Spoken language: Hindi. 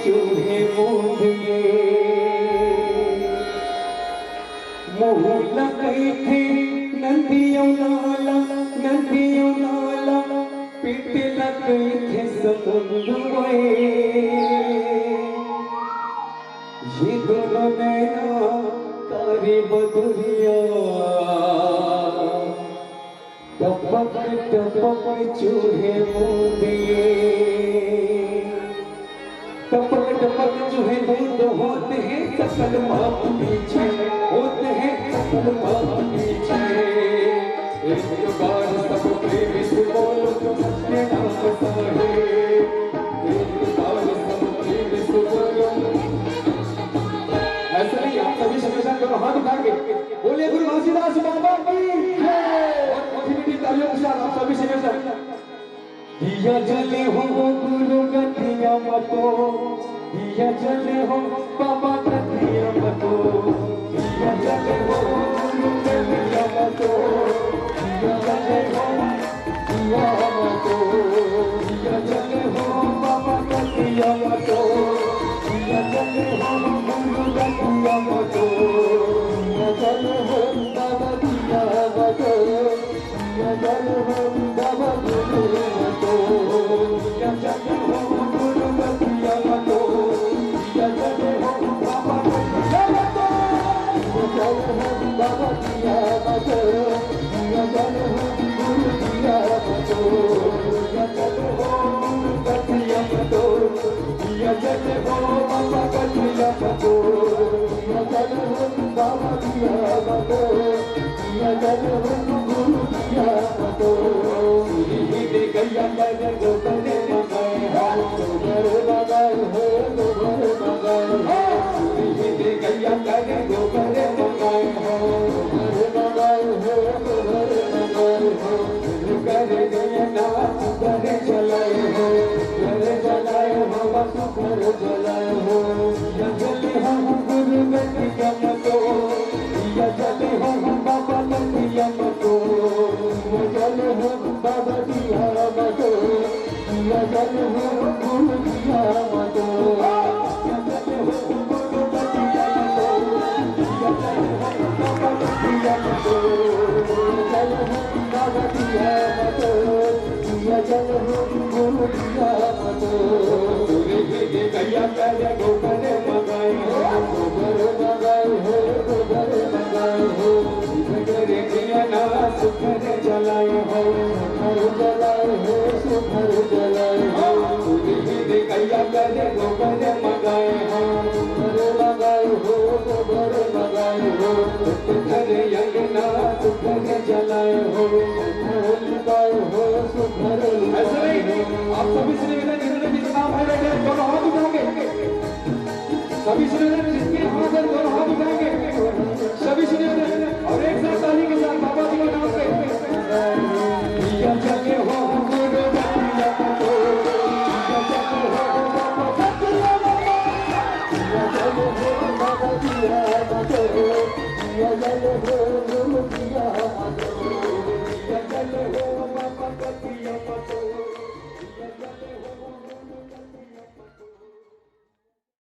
चूहे मूंदिए मुँह लगाई थे नदियों नाला पीट लगाई थे समुद्र ये दोनों नैना तारी बदरिया टपक चूहे मूंदिए टपक चूहे बूंद होते हैं सकल माप पीछे होते हैं सकल माप पीछे एक बार सब प्रेमी से बोलो तो सत्य नाम साहे एक बार सब प्रेमी से बोलो। ऐसा नहीं आप सभी हमेशा करो हाथ उठा के बोले गुरु घासीदास बाबा की जय और मोटिवेटिव तालियों के साथ आप सभी हमेशा दिया जले हो गुरु गतिया मतो दिया जले हो बाबा गतिया मतो दिया जले हो गुरु गतिया मतो दिया जले हो दिया मतो दिया जले हो बाबा गतिया मतो दिया जले हो गुरु गतिया मतो दिया जले हो बाबा दिया मतो दिया जले हो बाबा गुरु मतो दिया जले हो गुरु गतिया मतो दिया जले हो बाबा गतिया मतो दिया जले हो बाबा दिया मतो दिया जले हो गुरु दिया मतो दिया जले हो गुरु गतिया मतो दिया जले हो बाबा गतिया मतो दिया जले हो बाबा दिया मतो दिया जले हो गुरु दिया मतो दे गया लगे गोबरे मगाए हो गोबरे मगाए हो गोबरे मगाए हो दे गया लगे गोबरे मगाए हो गोबरे मगाए हो गोबरे मगाए हो करे गया ना करे चलाए हो करे चलाए हो बस करे चलाए हो या चले हो गुरु गतिया मतो या चले हो बाबा गतिया मतो या चले हो बाबा दिया मतो या चले हो गुरु दिया मतो या चले हो गुरु गतिया मतो या चले हो बाबा गतिया मतो या चले हो बाबा दिया मतो या चले हो गुरु दिया मतो रे गया करे गोबरे मगाए हो गोबरे मगाए हो गोबरे मगाए हो करे गया ना सुखर जलाए हो सुखर जलाए हो सुखर जलाए हो दे गया करे गोबरे मगाए हो गोबरे मगाए हो गोबरे मगाए हो करे यंगना सुखर जलाए हो सुखर लगाए हो सुखर ऐसा नहीं आप सभी से निवेदन जिन्होंने जिसका नाम है बेटे दोनों हाथ उठाएंगे सभी से निवेदन जिसके हाथ है दोनों हाथ उठाएंगे सभी से निवेदन और एक साथ ताली के साथ बाबा जी के नाम पे दिया जले हो गुरु गतिया मतो दिया जले हो बाबा गतिया मतो दिया जले हो बाबा दिया मतो दिया जले हो गुरु दिया मतो दिया जले हो बाबा गतिया